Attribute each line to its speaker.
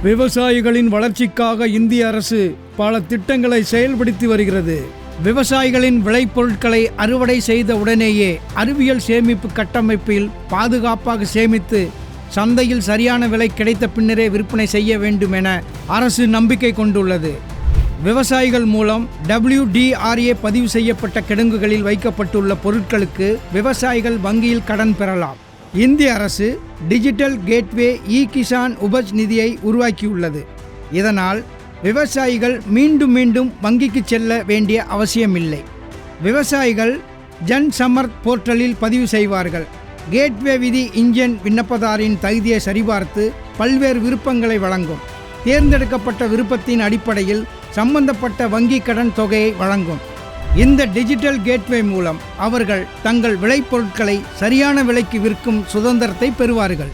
Speaker 1: விவசாயிகளின் வளர்ச்சிக்காக இந்திய அரசு பல திட்டங்களை செயல்படுத்தி வருகிறது. விவசாயிகளின் விளைபொருட்களை அறுவடை செய்த உடனேயே அறிவியல் சேமிப்பு கட்டமைப்பில் பாதுகாப்பாக சேமித்து சந்தையில் சரியான விலை கிடைத்த பின்னரே விற்பனை செய்ய வேண்டும் என அரசு நம்பிக்கை கொண்டுள்ளது. விவசாயிகள் மூலம் WDRA பதிவு செய்யப்பட்ட கிடங்குகளில் வைக்கப்பட்டுள்ள பொருட்களுக்கு விவசாயிகள் வங்கியில் கடன் பெறலாம். இந்திய அரசு டிஜிட்டல் கேட்வே கிசான் உபஜ் நிதியை உருவாக்கியுள்ளது. இதனால் விவசாயிகள் மீண்டும் மீண்டும் வங்கிக்கு செல்ல வேண்டிய அவசியமில்லை. விவசாயிகள் ஜன் சமர்த் போர்ட்டலில் பதிவு செய்வார்கள். கேட்வே விதி இன்ஜின் விண்ணப்பதாரின் தகுதியை சரிபார்த்து பல்வேறு விருப்பங்களை வழங்கும். தேர்ந்தெடுக்கப்பட்ட விருப்பத்தின் அடிப்படையில் சம்பந்தப்பட்ட வங்கி கடன் தொகையை வழங்கும். இந்த டிஜிட்டல் கேட்வே மூலம் அவர்கள் தங்கள் விளைபொருட்களை சரியான விலைக்கு விற்கும் சுதந்திரத்தை பெறுவார்கள்.